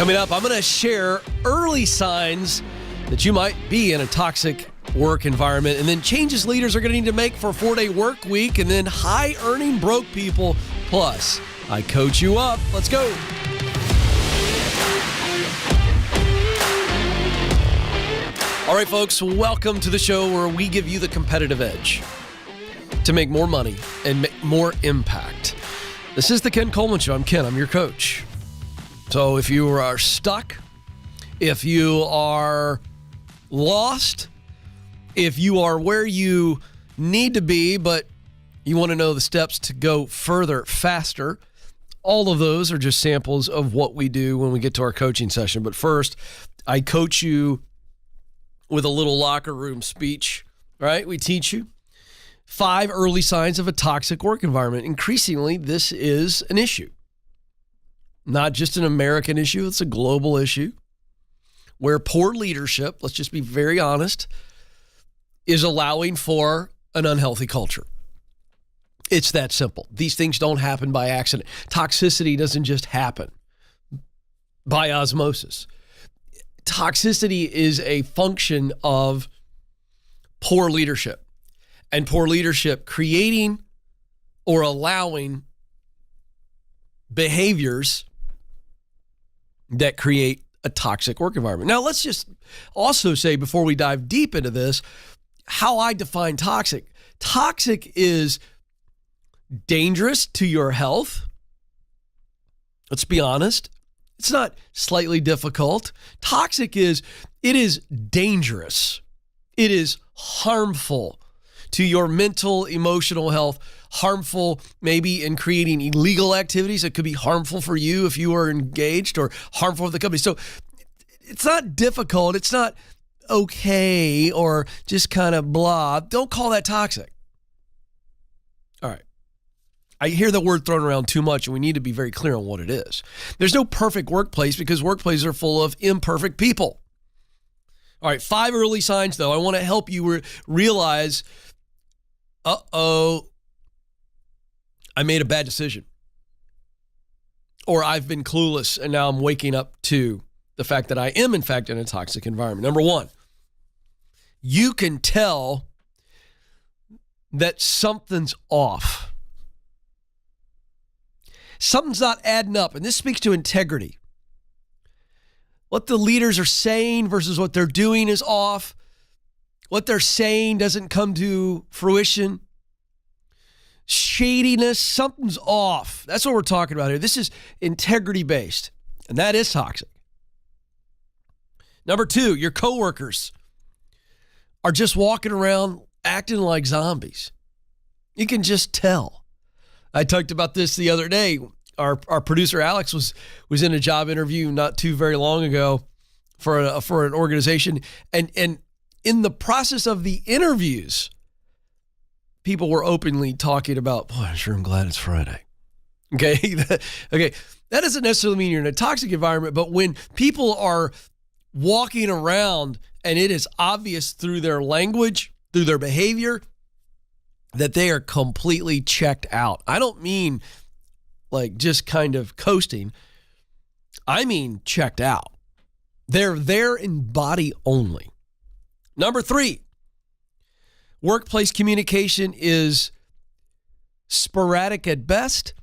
Coming up, I'm going to share early signs that you might be in a toxic work environment, and then changes leaders are going to need to make for a 4-day work week, and then high-earning broke people. Plus, I coach you up. Let's go. All right, folks, welcome to the show where we give you the competitive edge to make more money and make more impact. This is the Ken Coleman Show. I'm Ken. I'm your coach. So if you are stuck, if you are lost, if you are where you need to be, but you want to know the steps to go further, faster, all of those are just samples of what we do when we get to our coaching session. But first, I coach you with a little locker room speech, right? We teach you 5 early signs of a toxic work environment. Increasingly, this is an issue. Not just an American issue, it's a global issue where poor leadership, let's just be very honest, is allowing for an unhealthy culture. It's that simple. These things don't happen by accident. Toxicity doesn't just happen by osmosis. Toxicity is a function of poor leadership, and poor leadership creating or allowing behaviors that create a toxic work environment. Now, let's just also say, before we dive deep into this, how I define toxic. Toxic is dangerous to your health. Let's be honest. It's not slightly difficult. Toxic is dangerous. It is harmful to your mental, emotional health, harmful maybe in creating illegal activities. It could be harmful for you if you are engaged, or harmful for the company. So it's not difficult. It's not okay or just kind of blah. Don't call that toxic. All right. I hear the word thrown around too much, and we need to be very clear on what it is. There's no perfect workplace, because workplaces are full of imperfect people. All right, 5 early signs, though. I want to help you realize, I made a bad decision. Or I've been clueless, and now I'm waking up to the fact that I am, in fact, in a toxic environment. Number 1, you can tell that something's off. Something's not adding up, and this speaks to integrity. What the leaders are saying versus what they're doing is off. What they're saying doesn't come to fruition. Shadiness, something's off. That's what we're talking about here. This is integrity-based, and that is toxic. Number 2, your coworkers are just walking around acting like zombies. You can just tell. I talked about this the other day. Our producer Alex was in a job interview not too very long ago for an organization, and in the process of the interviews, people were openly talking about, boy, I'm sure I'm glad it's Friday. Okay, okay, that doesn't necessarily mean you're in a toxic environment, but when people are walking around and it is obvious through their language, through their behavior, that they are completely checked out. I don't mean like just kind of coasting. I mean checked out. They're there in body only. Number 3, workplace communication is sporadic at best,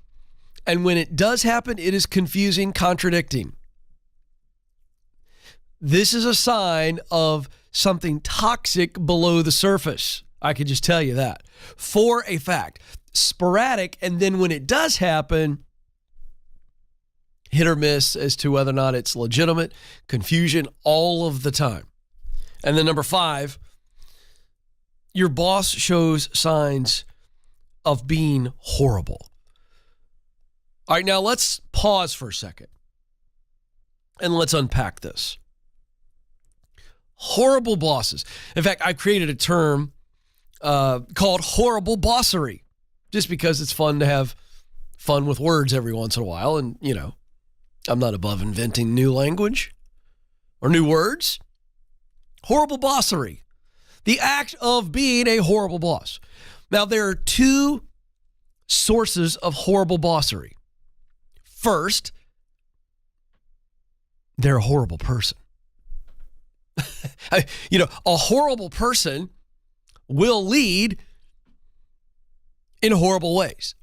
and when it does happen, it is confusing, contradicting. This is a sign of something toxic below the surface. I can just tell you that for a fact. Sporadic, and then when it does happen, hit or miss as to whether or not it's legitimate, confusion all of the time. And then number 5, your boss shows signs of being horrible. All right, now let's pause for a second and let's unpack this. Horrible bosses. In fact, I created a term called horrible bossery, just because it's fun to have fun with words every once in a while. And, you know, I'm not above inventing new language or new words. Horrible bossery. The act of being a horrible boss. Now, there are 2 sources of horrible bossery. First, they're a horrible person. A horrible person will lead in horrible ways.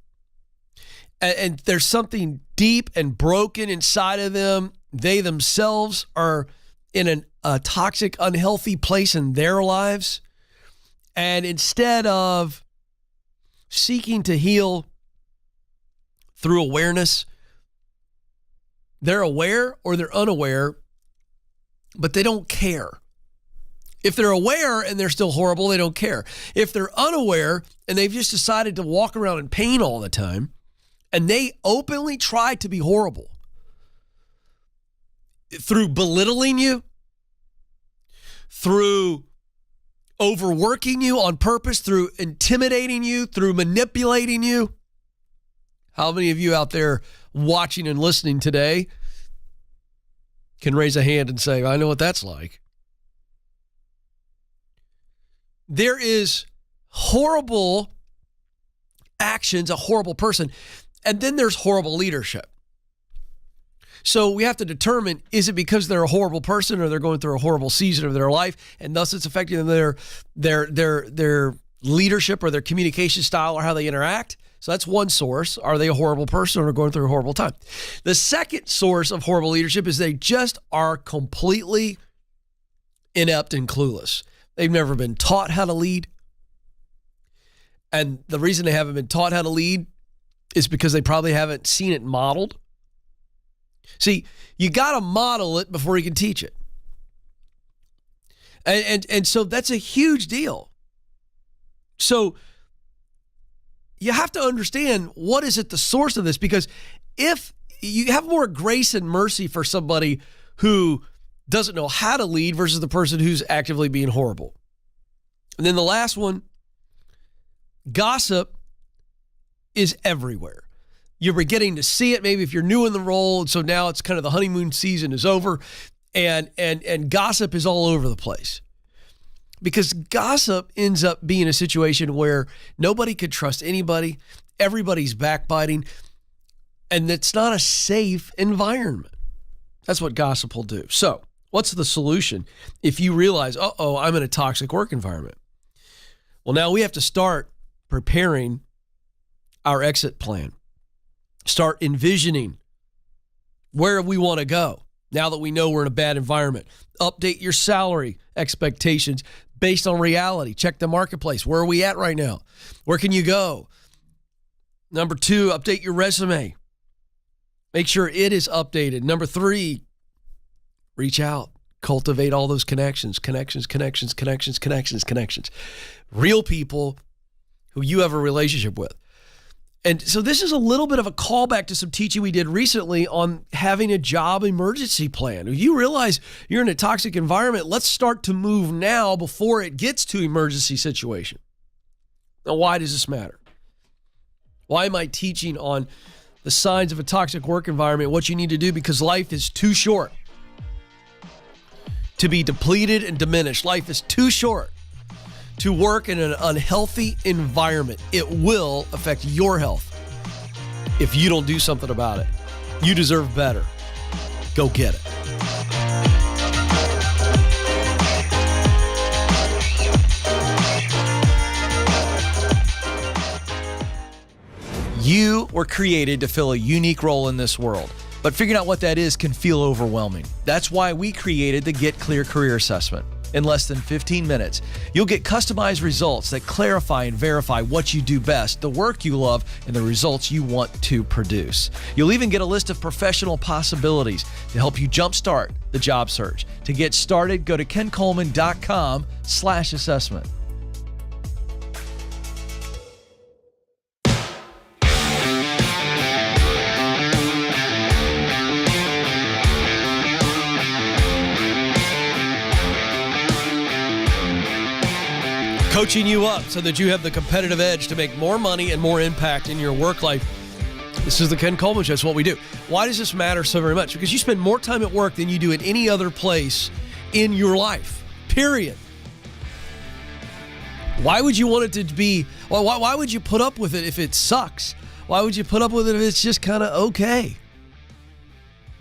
And there's something deep and broken inside of them. They themselves are in a toxic, unhealthy place in their lives. And instead of seeking to heal through awareness, they're aware or they're unaware, but they don't care. If they're aware and they're still horrible, they don't care. If they're unaware and they've just decided to walk around in pain all the time, and they openly try to be horrible through belittling you, through overworking you on purpose, through intimidating you, through manipulating you. How many of you out there watching and listening today can raise a hand and say, I know what that's like? There is horrible actions, a horrible person, and then there's horrible leadership. So we have to determine, is it because they're a horrible person or they're going through a horrible season of their life and thus it's affecting their leadership or their communication style or how they interact? So that's one source. Are they a horrible person or going through a horrible time? The second source of horrible leadership is they just are completely inept and clueless. They've never been taught how to lead. And the reason they haven't been taught how to lead is because they probably haven't seen it modeled. See, you got to model it before you can teach it. And so that's a huge deal. So you have to understand, what is at the source of this? Because if you have more grace and mercy for somebody who doesn't know how to lead versus the person who's actively being horrible. And then the last one, gossip is everywhere. You're beginning to see it maybe if you're new in the role. And so now it's kind of the honeymoon season is over and gossip is all over the place. Because gossip ends up being a situation where nobody could trust anybody. Everybody's backbiting. And it's not a safe environment. That's what gossip will do. So what's the solution if you realize, I'm in a toxic work environment? Well, now we have to start preparing our exit plan. Start envisioning where we want to go now that we know we're in a bad environment. Update your salary expectations based on reality. Check the marketplace. Where are we at right now? Where can you go? Number 2, update your resume. Make sure it is updated. Number 3, reach out. Cultivate all those connections. Real people who you have a relationship with. And so this is a little bit of a callback to some teaching we did recently on having a job emergency plan. If you realize you're in a toxic environment, let's start to move now before it gets to emergency situation. Now, why does this matter? Why am I teaching on the signs of a toxic work environment, what you need to do? Because life is too short to be depleted and diminished. Life is too short to work in an unhealthy environment. It will affect your health if you don't do something about it. You deserve better. Go get it. You were created to fill a unique role in this world, but figuring out what that is can feel overwhelming. That's why we created the Get Clear Career Assessment. In less than 15 minutes, you'll get customized results that clarify and verify what you do best, the work you love, and the results you want to produce. You'll even get a list of professional possibilities to help you jumpstart the job search. To get started, go to kencoleman.com/assessment. Coaching you up so that you have the competitive edge to make more money and more impact in your work life. This is the Ken Coleman Show. It's what we do. Why does this matter so very much? Because you spend more time at work than you do at any other place in your life, period. Why would you want it to be, why would you put up with it if it sucks? Why would you put up with it if it's just kind of okay?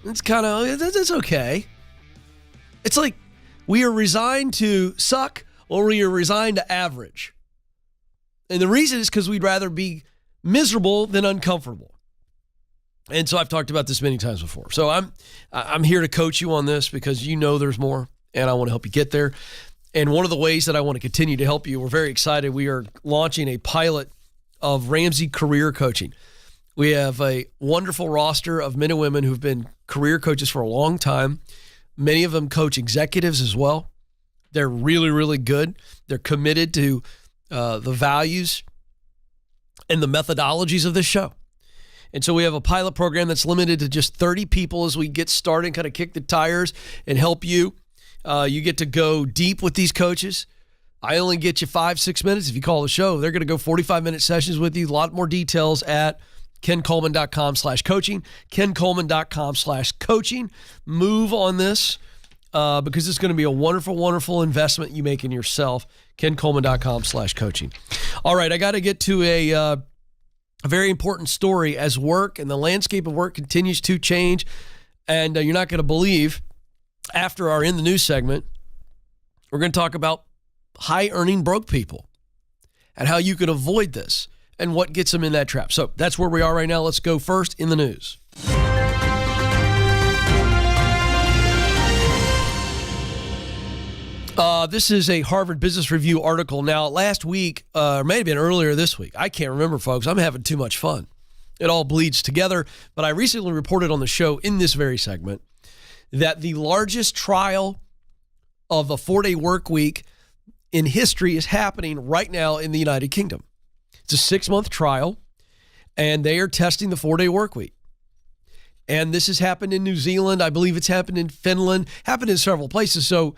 It's okay. It's like we are resigned to suck or we are resigned to average. And the reason is because we'd rather be miserable than uncomfortable. And so I've talked about this many times before. So I'm here to coach you on this because you know there's more, and I want to help you get there. And one of the ways that I want to continue to help you, we're very excited. We are launching a pilot of Ramsey career coaching. We have a wonderful roster of men and women who've been career coaches for a long time. Many of them coach executives as well. They're really, really good. They're committed to the values and the methodologies of this show. And so we have a pilot program that's limited to just 30 people as we get started and kind of kick the tires and help you. You get to go deep with these coaches. I only get you 5-6 minutes. If you call the show, they're going to go 45-minute sessions with you. A lot more details at kencoleman.com/coaching, kencoleman.com/coaching. Move on this because it's going to be a wonderful, wonderful investment you make in yourself, kencoleman.com/coaching. All right, I got to get to a very important story as work and the landscape of work continues to change. And you're not going to believe, after our In the News segment, we're going to talk about high-earning broke people and how you can avoid this and what gets them in that trap. So that's where we are right now. Let's go first in the news. This is a Harvard Business Review article. Now, last week, or may have been earlier this week, I can't remember, folks. I'm having too much fun. It all bleeds together. But I recently reported on the show in this very segment that the largest trial of a 4-day work week in history is happening right now in the United Kingdom. It's a 6-month trial, and they are testing the 4-day work week. And this has happened in New Zealand. I believe it's happened in Finland, happened in several places. So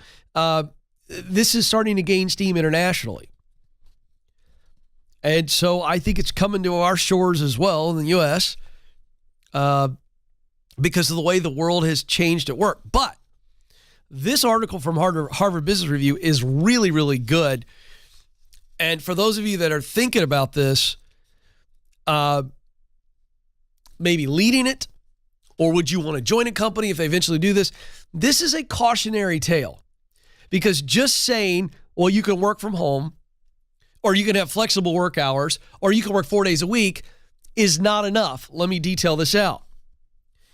this is starting to gain steam internationally. And so I think it's coming to our shores as well in the U.S. Because of the way the world has changed at work. But this article from Harvard Business Review is really, really good. And for those of you that are thinking about this, maybe leading it, or would you want to join a company if they eventually do this? This is a cautionary tale. Because just saying, well, you can work from home, or you can have flexible work hours, or you can work 4 days a week is not enough. Let me detail this out.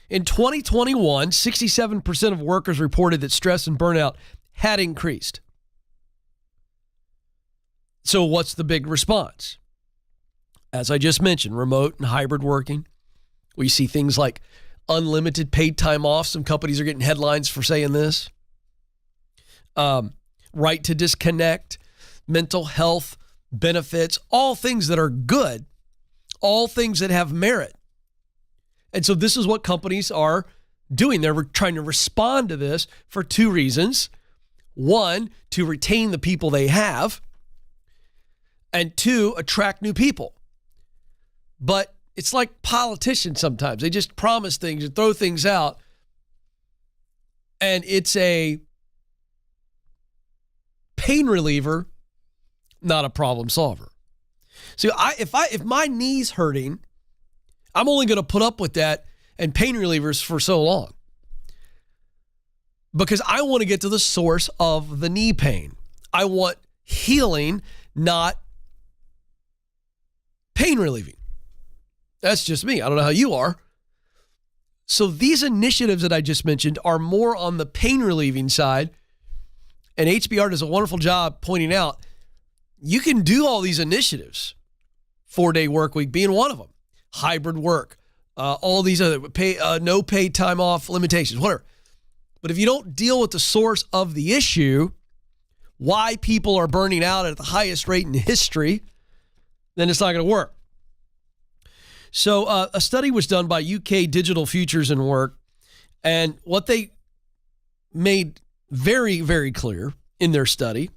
In 2021, 67% of workers reported that stress and burnout had increased. So what's the big response? As I just mentioned, remote and hybrid working. We see things like unlimited paid time off. Some companies are getting headlines for saying this. Right to disconnect, mental health benefits, all things that are good, all things that have merit. And so this is what companies are doing. They're trying to respond to this for two reasons. One, to retain the people they have, and two, attract new people. But it's like politicians sometimes. They just promise things and throw things out, and it's a pain reliever, not a problem solver. So if my knee's hurting, I'm only going to put up with that and pain relievers for so long because I want to get to the source of the knee pain. I want healing, not pain relieving. That's just me. I don't know how you are. So these initiatives that I just mentioned are more on the pain relieving side. And HBR does a wonderful job pointing out you can do all these initiatives, 4-day work week being one of them, hybrid work, all these other no paid time off limitations, whatever. But if you don't deal with the source of the issue, why people are burning out at the highest rate in history, then it's not going to work. So a study was done by UK Digital Futures and Work, and what they made very, very clear in their study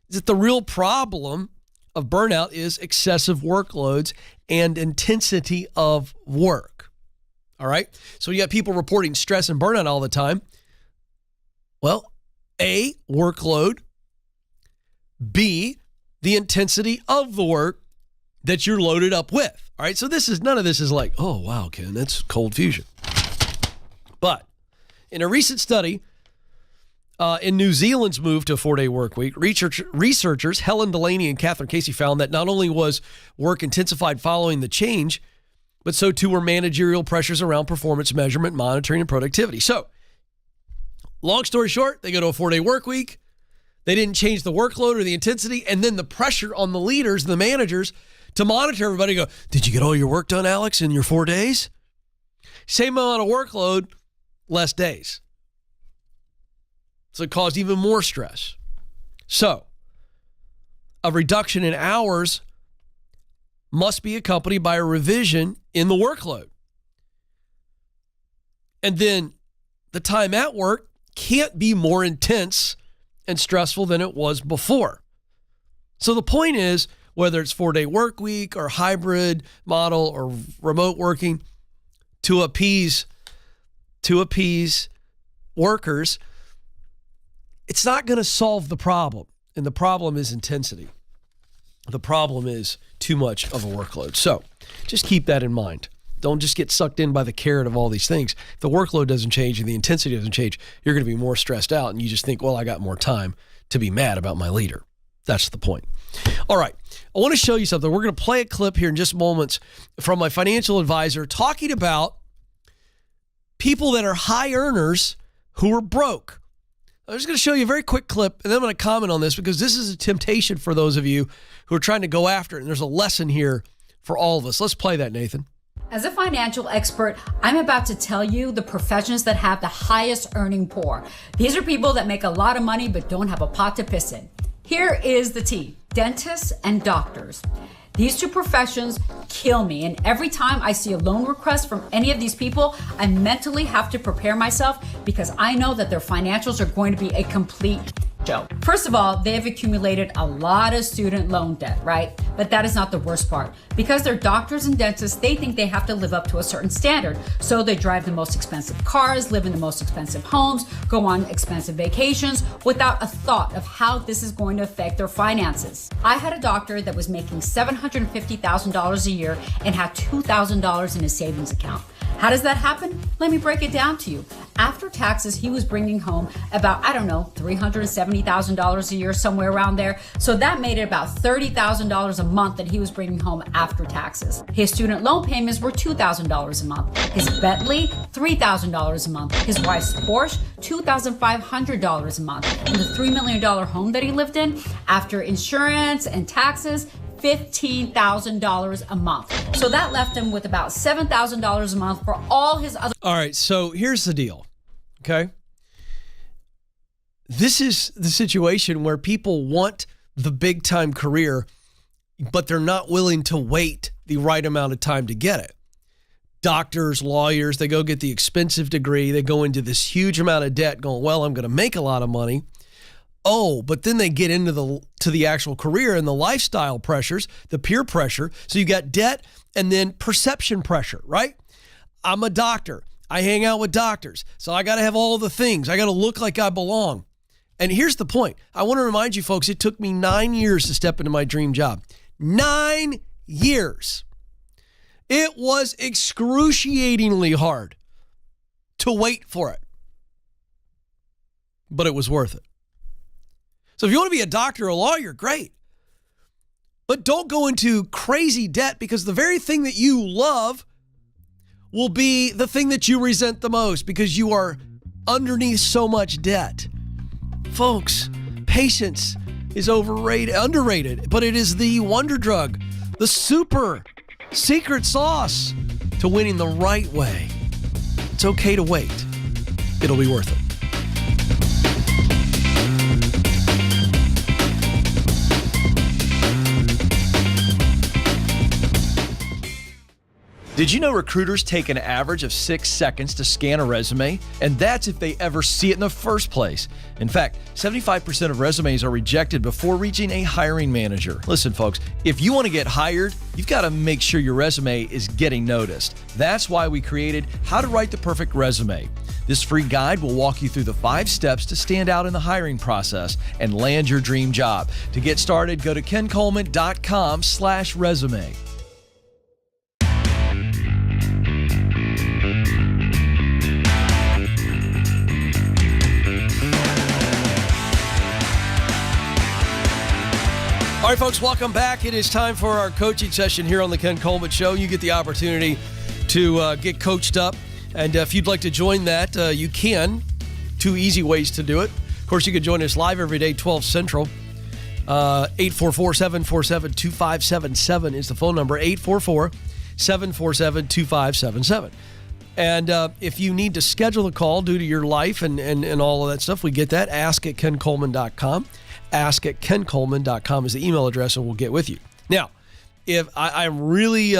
is that the real problem of burnout is excessive workloads and intensity of work. All right? So you got people reporting stress and burnout all the time. Well, A, workload. B, the intensity of the work that you're loaded up with. All right? So none of this is like, oh, wow, Ken, that's cold fusion. But in a recent study, In New Zealand's move to a 4-day work week, researchers Helen Delaney and Catherine Casey found that not only was work intensified following the change, but so too were managerial pressures around performance measurement, monitoring, and productivity. So, long story short, they go to a 4-day work week. They didn't change the workload or the intensity, and then the pressure on the leaders and the managers to monitor everybody. Go, did you get all your work done, Alex, in your 4 days? Same amount of workload, less days. So it caused even more stress. So, a reduction in hours must be accompanied by a revision in the workload. And then the time at work can't be more intense and stressful than it was before. So the point is, whether it's 4-day work week or hybrid model or remote working, to appease workers, it's not going to solve the problem. And the problem is intensity. The problem is too much of a workload. So just keep that in mind. Don't just get sucked in by the carrot of all these things. If the workload doesn't change and the intensity doesn't change, you're going to be more stressed out, and you just think, well, I got more time to be mad about my leader. That's the point. All right. I want to show you something. We're going to play a clip here in just moments from my financial advisor talking about people that are high earners who are broke. I'm just going to show you a very quick clip, and then I'm going to comment on this because this is a temptation for those of you who are trying to go after it, and there's a lesson here for all of us. Let's play that, Nathan. As a financial expert, I'm about to tell you the professions that have the highest earning poor. These are people that make a lot of money but don't have a pot to piss in. Here is the tea: dentists and doctors. These two professions kill me, and every time I see a loan request from any of these people, I mentally have to prepare myself because I know that their financials are going to be a complete show. First of all, they have accumulated a lot of student loan debt, right? But that is not the worst part. Because they're doctors and dentists, they think they have to live up to a certain standard. So they drive the most expensive cars, live in the most expensive homes, go on expensive vacations without a thought of how this is going to affect their finances. I had a doctor that was making $750,000 a year and had $2,000 in his savings account. How does that happen? Let me break it down to you. After taxes, he was bringing home about, $370,000 a year, somewhere around there. So that made it about $30,000 a month that he was bringing home after taxes. His student loan payments were $2,000 a month. His Bentley, $3,000 a month. His wife's Porsche, $2,500 a month. And the $3 million home that he lived in, after insurance and taxes, $15,000 a month. So that left him with about $7,000 a month for all his other. All right, so here's the deal, okay? This is the situation where people want the big time career, but they're not willing to wait the right amount of time to get it. Doctors, lawyers, they go get the expensive degree. They go into this huge amount of debt going, well, I'm going to make a lot of money. Oh, but then they get into the actual career and the lifestyle pressures, the peer pressure. So you got debt and then perception pressure, right? I'm a doctor. I hang out with doctors. So I got to have all the things. I got to look like I belong. And here's the point. I want to remind you folks, it took me 9 years to step into my dream job. 9 years. It was excruciatingly hard to wait for it. But it was worth it. So if you want to be a doctor or a lawyer, great. But don't go into crazy debt because the very thing that you love will be the thing that you resent the most because you are underneath so much debt. Folks, patience is underrated, but it is the wonder drug, the super secret sauce to winning the right way. It's okay to wait. It'll be worth it. Did you know recruiters take an average of 6 seconds to scan a resume? And that's if they ever see it in the first place. In fact, 75% of resumes are rejected before reaching a hiring manager. Listen, folks, if you want to get hired, you've got to make sure your resume is getting noticed. That's why we created How to Write the Perfect Resume. This free guide will walk you through the 5 steps to stand out in the hiring process and land your dream job. To get started, go to kencoleman.com/resume. right, folks, welcome back. It is time for our coaching session here on the Ken Coleman Show. You get the opportunity to get coached up. And if you'd like to join that, you can. 2 easy ways to do it. Of course, you can join us live every day, 12 Central. 844-747-2577 is the phone number, 844-747-2577. And if you need to schedule a call due to your life and all of that stuff, we get that. Ask at kencoleman.com. Ask at kencoleman.com is the email address, and we'll get with you. Now, if I'm really,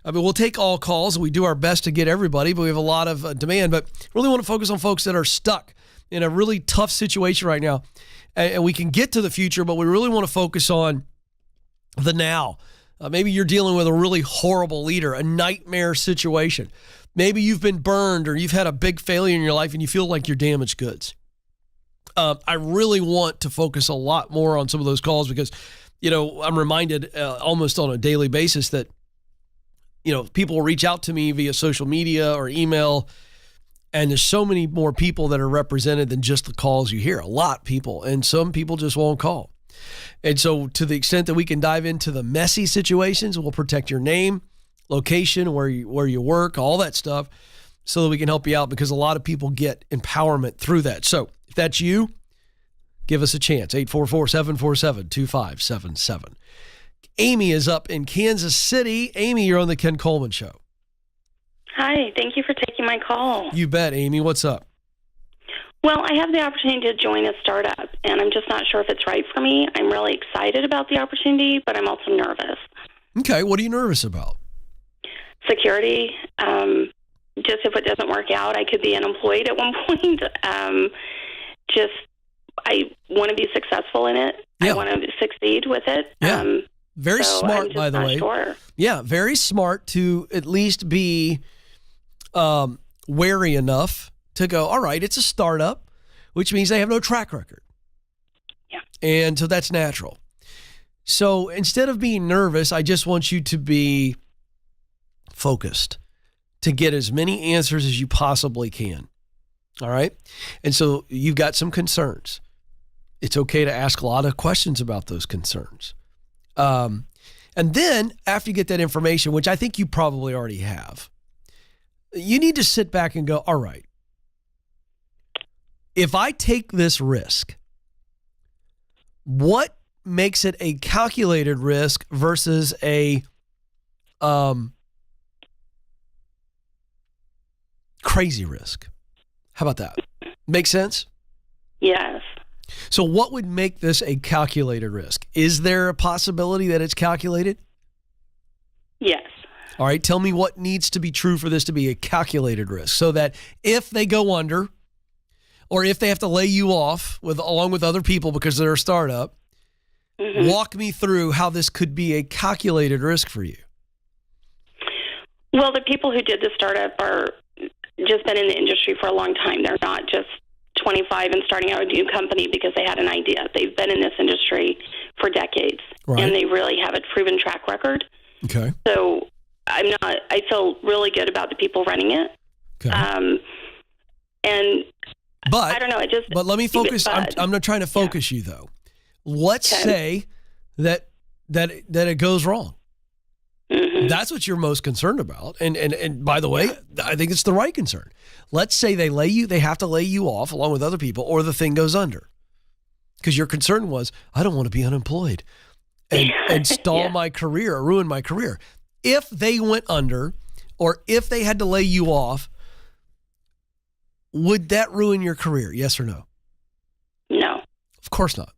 we'll take all calls. We do our best to get everybody, but we have a lot of demand. But really want to focus on folks that are stuck in a really tough situation right now. And we can get to the future, but we really want to focus on the now. Maybe you're dealing with a really horrible leader, a nightmare situation. Maybe you've been burned or you've had a big failure in your life and you feel like you're damaged goods. I really want to focus a lot more on some of those calls because, I'm reminded almost on a daily basis that, people will reach out to me via social media or email, and there's so many more people that are represented than just the calls you hear. A lot of people, and some people just won't call. And so to the extent that we can dive into the messy situations, we'll protect your name, location, where you work, all that stuff, so that we can help you out because a lot of people get empowerment through that. So if that's you, give us a chance. 844-747-2577. Amy is up in Kansas City. Amy, you're on the Ken Coleman Show. Hi, thank you for taking my call. You bet, Amy. What's up? Well, I have the opportunity to join a startup, and I'm just not sure if it's right for me. I'm really excited about the opportunity, but I'm also nervous. Okay, what are you nervous about? Security. Just if it doesn't work out, I could be unemployed at one point. I want to be successful in it. Yeah. I want to succeed with it. Yeah. Very so smart, by the way. Sure. Yeah, very smart to at least be wary enough to go, all right, it's a startup, which means they have no track record. Yeah. And so that's natural. So instead of being nervous, I just want you to be focused to get as many answers as you possibly can. All right? And so you've got some concerns. It's okay to ask a lot of questions about those concerns. And then after you get that information, which I think you probably already have, you need to sit back and go, all right, if I take this risk, what makes it a calculated risk versus a crazy risk? How about that? Make sense? Yes. So what would make this a calculated risk? Is there a possibility that it's calculated? Yes. All right, tell me what needs to be true for this to be a calculated risk so that if they go under or if they have to lay you off along with other people because they're a startup, walk me through how this could be a calculated risk for you. Well, the people who did the startup are just been in the industry for a long time. They're not just 25 and starting out a new company because they had an idea. They've been in this industry for decades, right, and they really have a proven track record. Okay. So I feel really good about the people running it. Okay. But I don't know. But let me focus. I'm not trying to focus you though. Let's say that it goes wrong. Mm-hmm. That's what you're most concerned about. And by the way, I think it's the right concern. Let's say they have to lay you off along with other people, or the thing goes under. Because your concern was, I don't want to be unemployed and stall my career or ruin my career. If they went under, or if they had to lay you off, would that ruin your career? Yes or no? No. Of course not.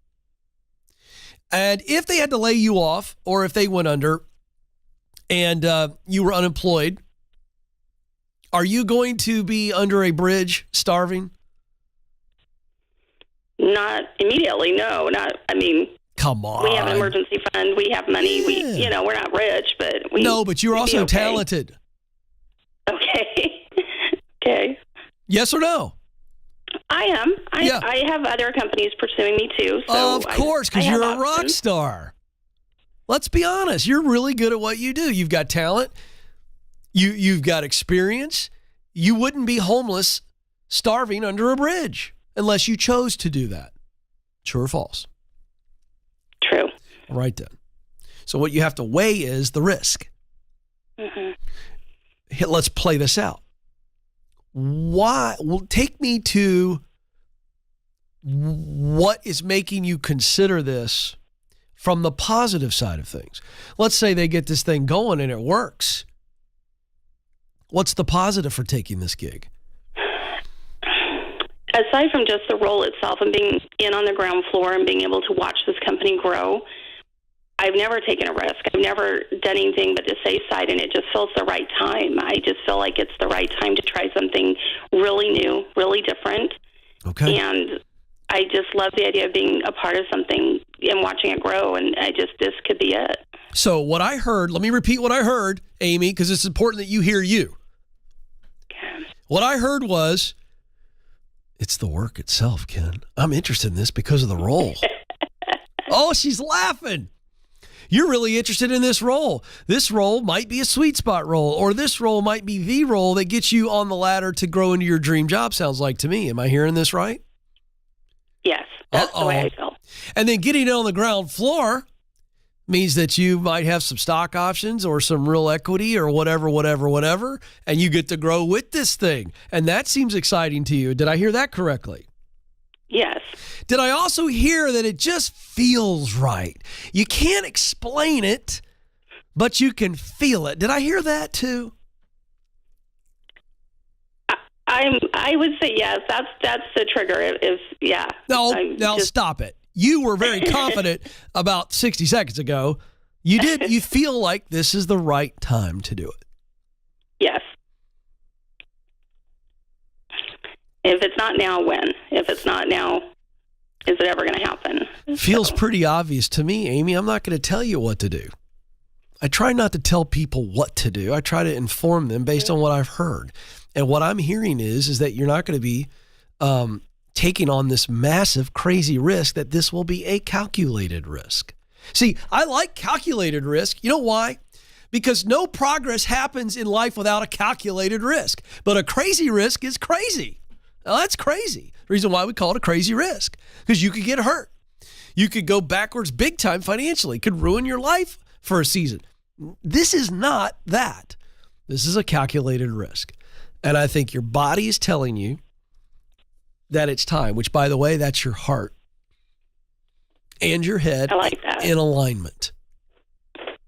And if they had to lay you off, or if they went under and you were unemployed, are you going to be under a bridge starving? Not immediately, no. Come on. We have an emergency fund. We have money. Yeah. We're not rich, but No, but you're also okay. talented. Okay. Okay. Yes or no? I am. I have other companies pursuing me too. So of course, because you're a rock star. Let's be honest. You're really good at what you do. You've got talent. You've got experience. You wouldn't be homeless, starving under a bridge unless you chose to do that. True or false? True. All right, then. So what you have to weigh is the risk. Let's play this out. Why? Well, take me to what is making you consider this from the positive side of things. Let's say they get this thing going and it works. What's the positive for taking this gig? Aside from just the role itself and being in on the ground floor and being able to watch this company grow, I've never taken a risk. I've never done anything but the safe side, and it just feels the right time. I just feel like it's the right time to try something really new, really different. Okay. And I just love the idea of being a part of something and watching it grow, and this could be it. So what I heard, let me repeat what I heard, Amy, because it's important that you hear you. Okay. What I heard was, it's the work itself, Ken. I'm interested in this because of the role. Oh, she's laughing. You're really interested in this role. This role might be a sweet spot role, or this role might be the role that gets you on the ladder to grow into your dream job, sounds like to me. Am I hearing this right? Yes, that's the way I feel. And then getting it on the ground floor means that you might have some stock options or some real equity or whatever, and you get to grow with this thing. And that seems exciting to you. Did I hear that correctly? Yes. Did I also hear that it just feels right? You can't explain it, but you can feel it. Did I hear that too? I would say yes. That's the trigger. Yeah. No, stop it. You were very confident about 60 seconds ago. You feel like this is the right time to do it. Yes. If it's not now, when? If it's not now, is it ever going to happen? Feels pretty obvious to me, Amy. I'm not going to tell you what to do. I try not to tell people what to do. I try to inform them based on what I've heard. And what I'm hearing is that you're not going to be taking on this massive, crazy risk, that this will be a calculated risk. See, I like calculated risk. You know why? Because no progress happens in life without a calculated risk. But a crazy risk is crazy. Now, that's crazy. The reason why we call it a crazy risk, because you could get hurt. You could go backwards big time financially. It could ruin your life for a season. This is not that. This is a calculated risk. And I think your body is telling you that it's time, which, by the way, that's your heart and your head. I like that. In alignment.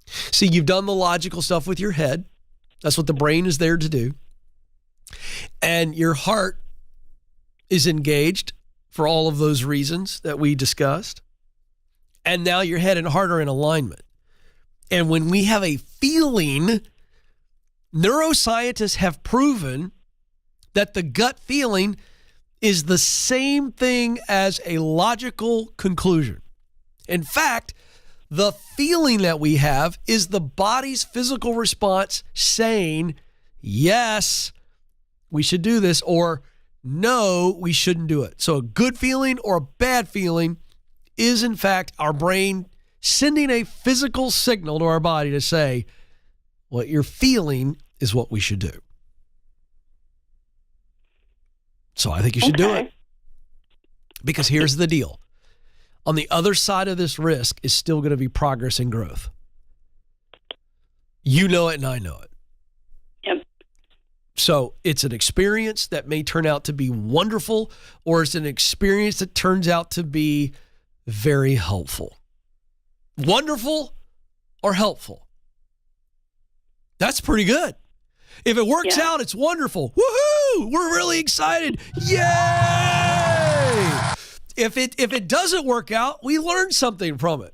See, you've done the logical stuff with your head. That's what the brain is there to do. And your heart is engaged for all of those reasons that we discussed. And now your head and heart are in alignment. And when we have a feeling, neuroscientists have proven that the gut feeling is the same thing as a logical conclusion. In fact, the feeling that we have is the body's physical response saying, yes, we should do this, or no, we shouldn't do it. So a good feeling or a bad feeling is, in fact, our brain sending a physical signal to our body to say, what you're feeling is what we should do. So I think you should do it. Because here's the deal. On the other side of this risk is still going to be progress and growth. You know it and I know it. Yep. So it's an experience that may turn out to be wonderful, or it's an experience that turns out to be very helpful. Wonderful or helpful. That's pretty good. If it works out, it's wonderful. Woohoo! We're really excited. Yay! If it doesn't work out, we learn something from it.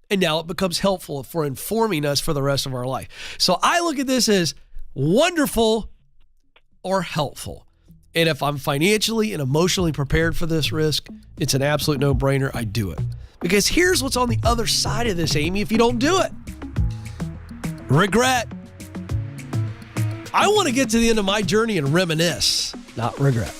And now it becomes helpful for informing us for the rest of our life. So I look at this as wonderful or helpful. And if I'm financially and emotionally prepared for this risk, it's an absolute no-brainer. I do it. Because here's what's on the other side of this, Amy, if you don't do it. Regret. I want to get to the end of my journey and reminisce, not regret.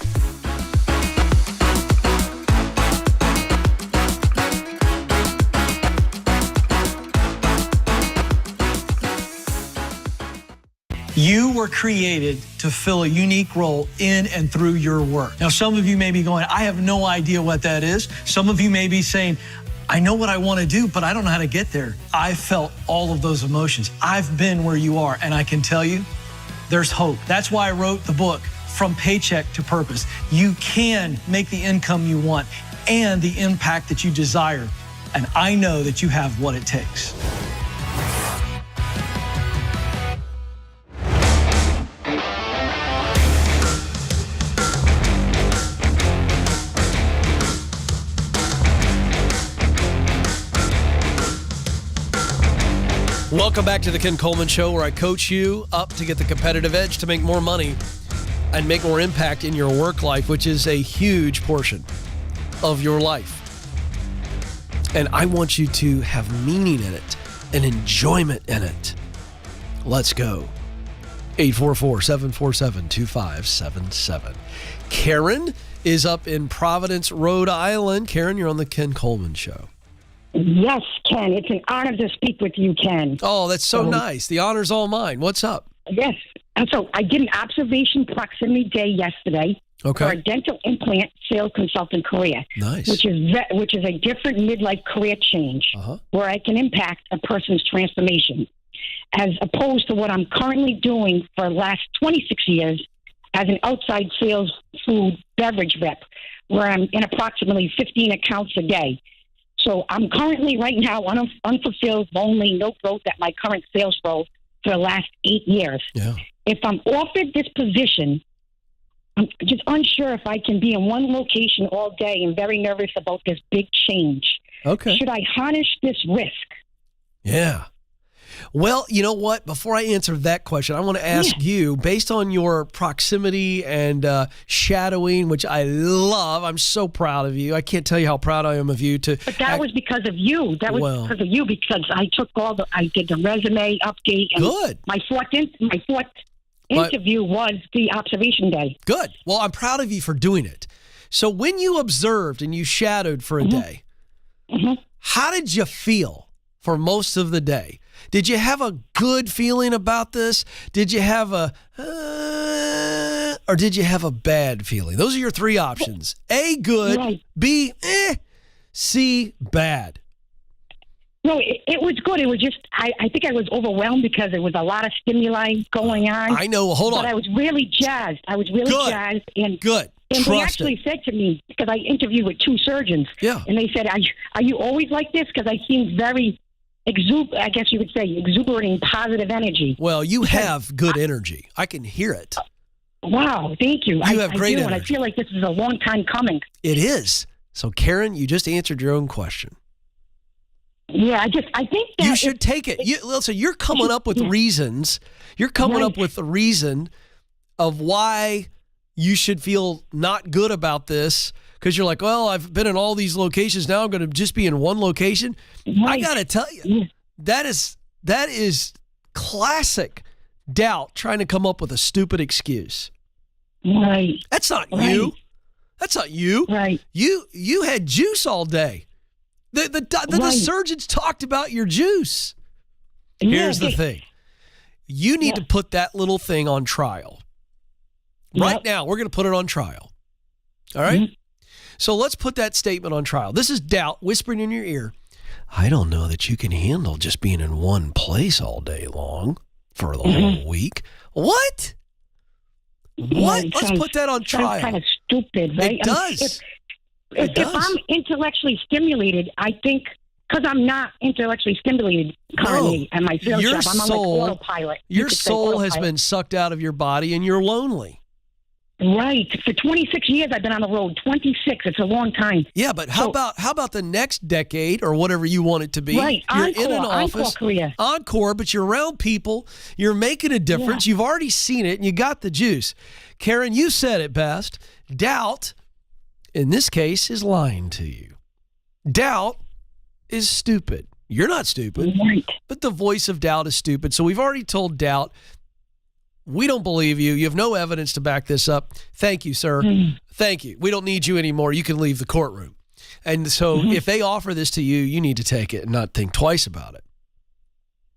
You were created to fill a unique role in and through your work. Now, some of you may be going, I have no idea what that is. Some of you may be saying, I know what I want to do, but I don't know how to get there. I felt all of those emotions. I've been where you are, and I can tell you, there's hope. That's why I wrote the book, From Paycheck to Purpose. You can make the income you want and the impact that you desire. And I know that you have what it takes. Welcome back to the Ken Coleman Show, where I coach you up to get the competitive edge to make more money and make more impact in your work life, which is a huge portion of your life. And I want you to have meaning in it and enjoyment in it. Let's go. 844-747-2577. Karen is up in Providence, Rhode Island. Karen, you're on the Ken Coleman Show. Yes, Ken. It's an honor to speak with you, Ken. Oh, that's so nice. The honor's all mine. What's up? Yes. So I did an observation proximity day yesterday for a dental implant sales consultant career. Nice. Which is a different midlife career change where I can impact a person's transformation, as opposed to what I'm currently doing for the last 26 years as an outside sales food beverage rep, where I'm in approximately 15 accounts a day. So I'm currently right now unfulfilled, lonely, no growth at my current sales role for the last 8 years. Yeah. If I'm offered this position, I'm just unsure if I can be in one location all day and very nervous about this big change. Okay. Should I harness this risk? Yeah. Well, you know what? Before I answer that question, I want to ask you, based on your proximity and shadowing, which I love, I'm so proud of you. I can't tell you how proud I am of you. But that was because of you. That was because of you, because I took I did the resume update. And good. My fourth interview was the observation day. Good. Well, I'm proud of you for doing it. So when you observed and you shadowed for a day, how did you feel for most of the day? Did you have a good feeling about this? Did you have or did you have a bad feeling? Those are your three options. A, good. B, C, bad. No, it was good. It was just, I think I was overwhelmed because there was a lot of stimuli going on. I know. Hold on. But I was really jazzed. Jazzed. And good. And Trust they actually said to me, because I interviewed with two surgeons, and they said, are you always like this? Because I seemed very I guess you would say exuberating positive energy. Well, you have good energy. I can hear it. Wow, thank you. You have great energy. And I feel like this is a long time coming. It is. So, Karen, you just answered your own question. Yeah, I think that you should take it. Listen, you're coming up with reasons. You're coming up with a reason of why you should feel not good about this, because you're like, well, I've been in all these locations. Now I'm going to just be in one location. I got to tell you, that is classic doubt trying to come up with a stupid excuse. Right. That's not you. That's not you. Right. You had juice all day. The surgeons talked about your juice. Here's the thing. You need to put that little thing on trial. Right now, we're going to put it on trial. All right? Mm-hmm. So let's put that statement on trial. This is doubt whispering in your ear. I don't know that you can handle just being in one place all day long for the whole week. What? What? Let's put that on trial. That's kind of stupid, right? It does. If I'm intellectually stimulated, I think, because I'm not intellectually stimulated currently at my sales job, I'm on like autopilot. Your soul has been sucked out of your body and you're lonely. Right. For 26 years, I've been on the road. 26. It's a long time. Yeah, but how about the next decade or whatever you want it to be? Right. You're in an office. Encore career. Encore, but you're around people. You're making a difference. You've already seen it, and you got the juice. Karen, you said it best. Doubt, in this case, is lying to you. Doubt is stupid. You're not stupid. Right. But the voice of doubt is stupid. So we've already told doubt, we don't believe you. You have no evidence to back this up. Thank you, sir. Thank you. We don't need you anymore. You can leave the courtroom. And so if they offer this to you, you need to take it and not think twice about it.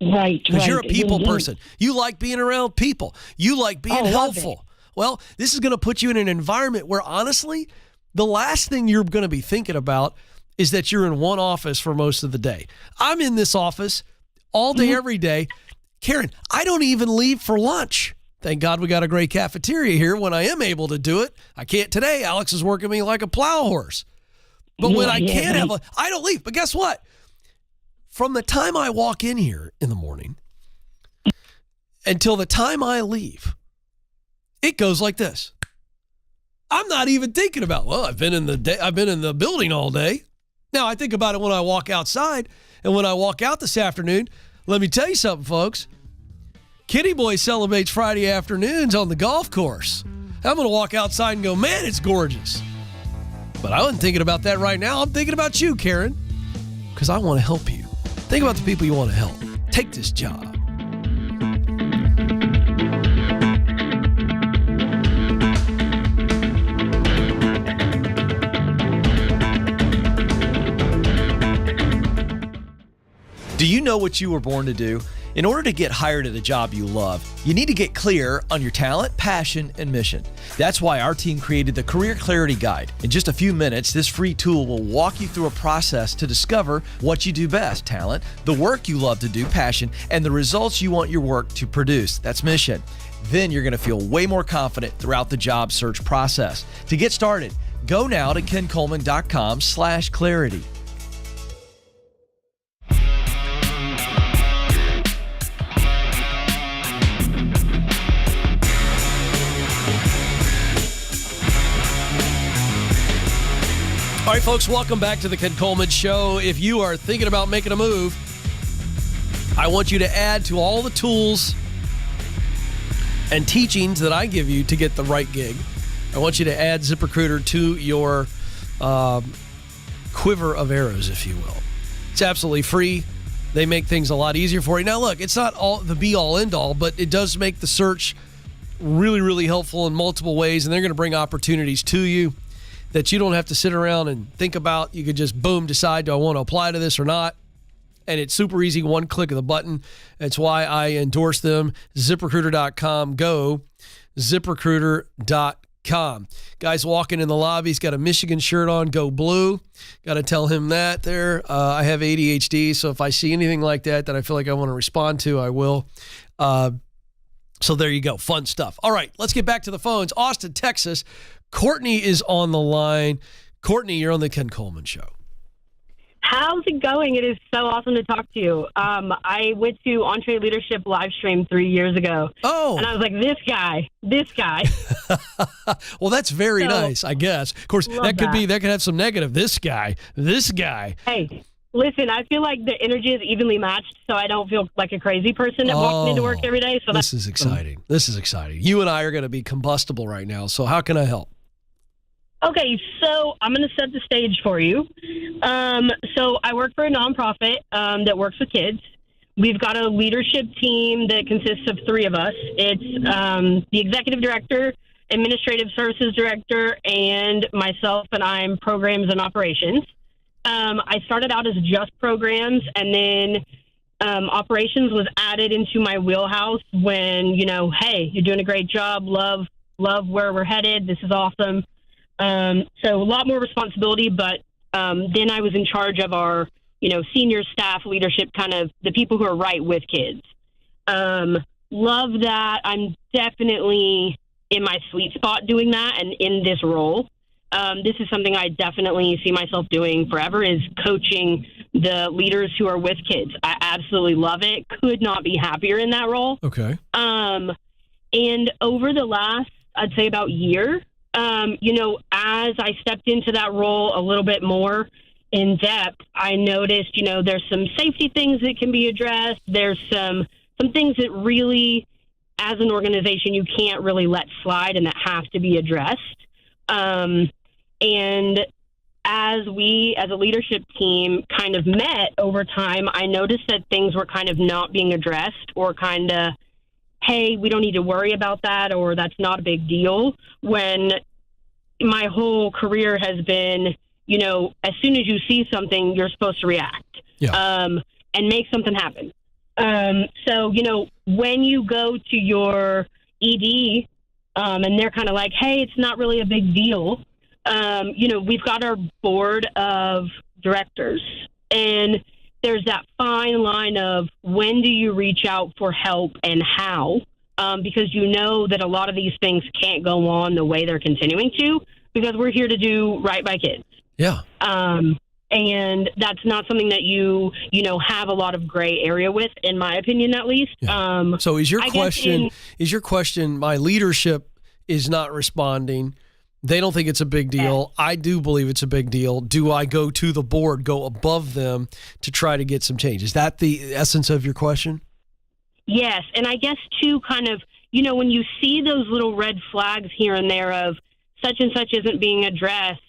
Right. Because you're a people person. You like being around people. You like being helpful. Well, this is going to put you in an environment where, honestly, the last thing you're going to be thinking about is that you're in one office for most of the day. I'm in this office all day, every day. Karen, I don't even leave for lunch. Thank God we got a great cafeteria here when I am able to do it. I can't today. Alex is working me like a plow horse. But when I can't I don't leave. But guess what? From the time I walk in here in the morning until the time I leave, it goes like this. I'm not even thinking about, well, I've been in the building all day. Now I think about it when I walk outside, and when I walk out this afternoon, let me tell you something, folks. Kitty Boy celebrates Friday afternoons on the golf course. I'm going to walk outside and go, man, it's gorgeous. But I wasn't thinking about that right now. I'm thinking about you, Karen, because I want to help you. Think about the people you want to help. Take this job. Do you know what you were born to do? In order to get hired at a job you love, you need to get clear on your talent, passion, and mission. That's why our team created the Career Clarity Guide. In just a few minutes, this free tool will walk you through a process to discover what you do best, talent, the work you love to do, passion, and the results you want your work to produce. That's mission. Then you're going to feel way more confident throughout the job search process. To get started, go now to kencoleman.com/clarity. All right, folks, welcome back to the Ken Coleman Show. If you are thinking about making a move, I want you to add to all the tools and teachings that I give you to get the right gig. I want you to add ZipRecruiter to your quiver of arrows, if you will. It's absolutely free. They make things a lot easier for you. Now, look, it's not all the be-all, end-all, but it does make the search really, really helpful in multiple ways, and they're going to bring opportunities to you that you don't have to sit around and think about. You could just, boom, decide, do I want to apply to this or not? And it's super easy, one click of the button. That's why I endorse them. ZipRecruiter.com. Go ZipRecruiter.com. Guy's walking in the lobby. He's got a Michigan shirt on. Go blue. Got to tell him that there. I have ADHD, so if I see anything like that I feel like I want to respond to, I will. So there you go. Fun stuff. All right, let's get back to the phones. Austin, Texas. Courtney is on the line. Courtney, you're on the Ken Coleman Show. How's it going? It is so awesome to talk to you. I went to Entree Leadership live stream 3 years ago. Oh. And I was like, this guy. Well, that's very nice, I guess. Of course, that could have some negative. This guy. Hey, listen, I feel like the energy is evenly matched, so I don't feel like a crazy person that walks into work every day. So this is exciting. You and I are going to be combustible right now, so how can I help? Okay, so I'm going to set the stage for you. So I work for a nonprofit that works with kids. We've got a leadership team that consists of 3 of us. It's the executive director, administrative services director, and myself, and I'm programs and operations. I started out as just programs, and then operations was added into my wheelhouse when, hey, you're doing a great job, love where we're headed, this is awesome. So a lot more responsibility, but then I was in charge of our, senior staff leadership, kind of the people who are right with kids. Love that. I'm definitely in my sweet spot doing that and in this role. This is something I definitely see myself doing forever, is coaching the leaders who are with kids. I absolutely love it. Could not be happier in that role. Okay. And over the last, I'd say about year, as I stepped into that role a little bit more in depth, I noticed, there's some safety things that can be addressed. There's some things that really, as an organization, you can't really let slide and that have to be addressed. And as we, as a leadership team, kind of met over time, I noticed that things were kind of not being addressed, or kind of, hey, we don't need to worry about that, or that's not a big deal, when my whole career has been, as soon as you see something, you're supposed to react, and make something happen. So, when you go to your ED, and they're kind of like, hey, it's not really a big deal. We've got our board of directors. And there's that fine line of when do you reach out for help and how, because you know that a lot of these things can't go on the way they're continuing to, because we're here to do right by kids. Yeah. And that's not something that you have a lot of gray area with, in my opinion, at least. Yeah. So is your question, my leadership is not responding. They don't think it's a big deal. I do believe it's a big deal. Do I go to the board, go above them to try to get some change? Is that the essence of your question? Yes. And I guess, too, kind of, when you see those little red flags here and there of such and such isn't being addressed,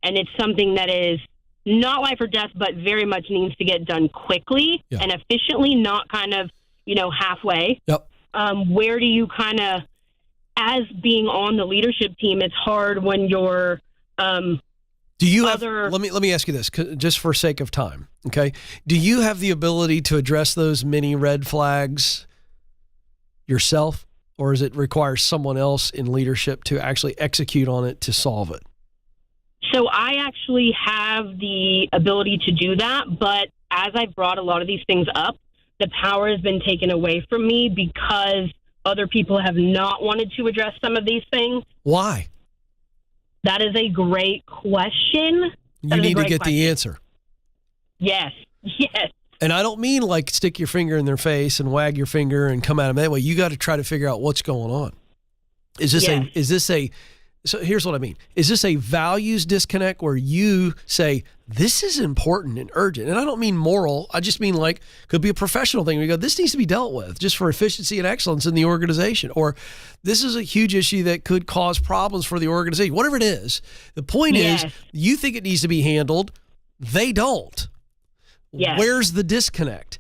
and it's something that is not life or death, but very much needs to get done quickly and efficiently, not kind of, halfway. Yep. Where do you kind of, as being on the leadership team, it's hard when you're do you have, let me ask you this, just for sake of time, okay? Do you have the ability to address those many red flags yourself, or does it require someone else in leadership to actually execute on it to solve it? So I actually have the ability to do that, but as I've brought a lot of these things up, the power has been taken away from me because other people have not wanted to address some of these things. Why? That is a great question. You need to get the answer. Yes. Yes. And I don't mean like stick your finger in their face and wag your finger and come at them that way. You got to try to figure out what's going on. So here's what I mean. Is this a values disconnect where you say, this is important and urgent? And I don't mean moral. I just mean like, could be a professional thing. We go, this needs to be dealt with just for efficiency and excellence in the organization. Or this is a huge issue that could cause problems for the organization. Whatever it is. The point is, you think it needs to be handled. They don't. Yes. Where's the disconnect?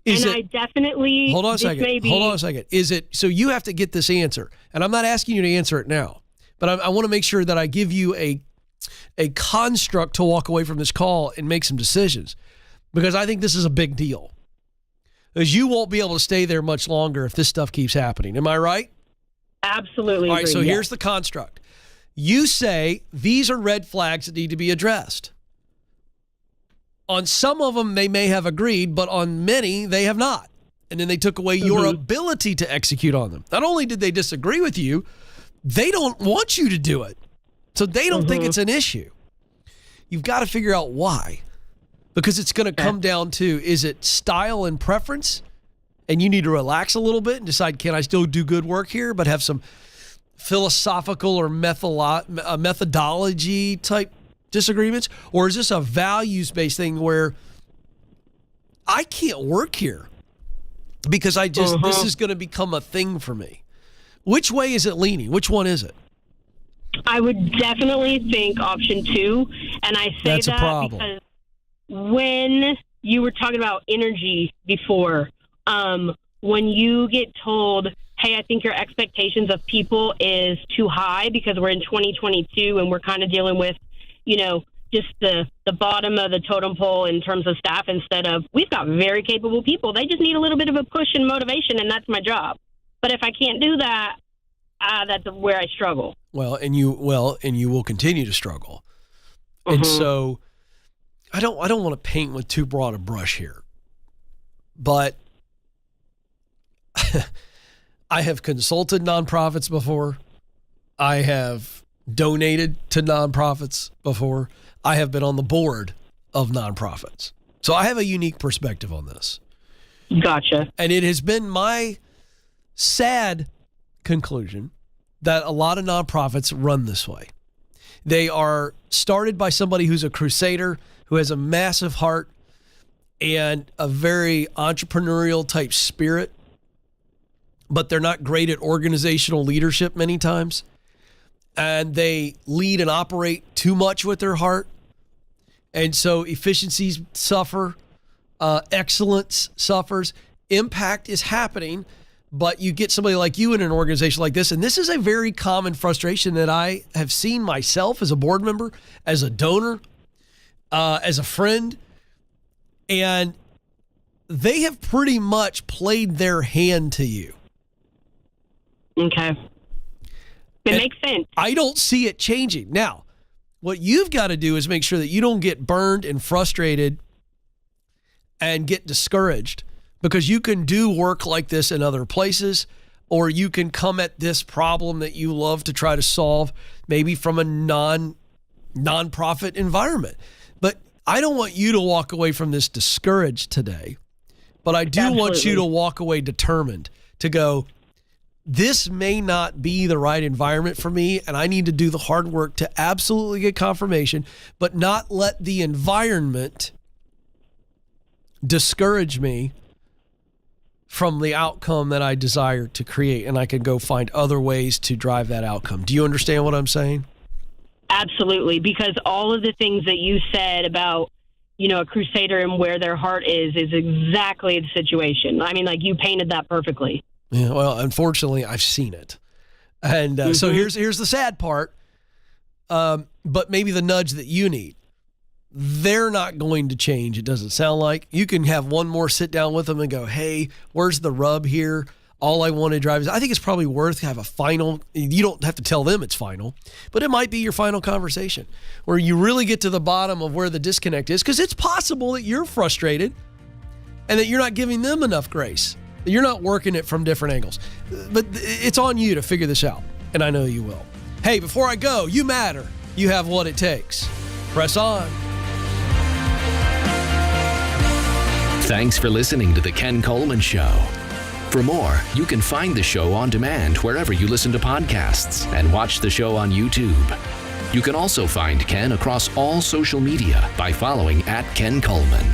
I definitely... Hold on a second. Is it... So you have to get this answer. And I'm not asking you to answer it now. But I want to make sure that I give you a construct to walk away from this call and make some decisions, because I think this is a big deal. Because you won't be able to stay there much longer if this stuff keeps happening. Am I right? Absolutely. All right, so here's the construct. You say these are red flags that need to be addressed. On some of them, they may have agreed, but on many, they have not. And then they took away your ability to execute on them. Not only did they disagree with you, they don't want you to do it. So they don't think it's an issue. You've got to figure out why. Because it's going to come down to, is it style and preference? And you need to relax a little bit and decide, can I still do good work here, but have some philosophical or methodology type disagreements? Or is this a values-based thing where I can't work here because this is going to become a thing for me? Which way is it leaning? Which one is it? I would definitely think option 2. And I say that's that a problem. Because when you were talking about energy before, when you get told, hey, I think your expectations of people is too high because we're in 2022 and we're kind of dealing with, just the bottom of the totem pole in terms of staff, instead of, we've got very capable people. They just need a little bit of a push and motivation, and that's my job. But if I can't do that, that's where I struggle. And you will continue to struggle. And so I don't want to paint with too broad a brush here, but I have consulted nonprofits before. I have donated to nonprofits before. I have been on the board of nonprofits. So I have a unique perspective on this. Gotcha. And it has been my sad conclusion that a lot of nonprofits run this way. They are started by somebody who's a crusader, who has a massive heart and a very entrepreneurial type spirit, but they're not great at organizational leadership many times. And they lead and operate too much with their heart. And so efficiencies suffer, excellence suffers, impact is happening. But you get somebody like you in an organization like this, and this is a very common frustration that I have seen myself as a board member, as a donor, as a friend, and they have pretty much played their hand to you. Okay. It makes sense. I don't see it changing. Now, What you've got to do is make sure that you don't get burned and frustrated and get discouraged, because you can do work like this in other places, or you can come at this problem that you love to try to solve maybe from a nonprofit environment. But I don't want you to walk away from this discouraged today, but I do want you to walk away determined to go, this may not be the right environment for me, and I need to do the hard work to absolutely get confirmation, but not let the environment discourage me from the outcome that I desire to create, and I can go find other ways to drive that outcome. Do you understand what I'm saying? Absolutely, because all of the things that you said about, a crusader and where their heart is exactly the situation. I mean, like, you painted that perfectly. Yeah, well, unfortunately, I've seen it. And so here's the sad part, but maybe the nudge that you need. They're not going to change, it doesn't sound like. You can have one more sit down with them and go, hey, where's the rub here? All I want to drive is, I think it's probably worth to have a final, you don't have to tell them it's final, but it might be your final conversation where you really get to the bottom of where the disconnect is, because it's possible that you're frustrated and that you're not giving them enough grace. You're not working it from different angles. But it's on you to figure this out, and I know you will. Hey, before I go, you matter. You have what it takes. Press on. Thanks for listening to The Ken Coleman Show. For more, you can find the show on demand wherever you listen to podcasts and watch the show on YouTube. You can also find Ken across all social media by following @Ken Coleman.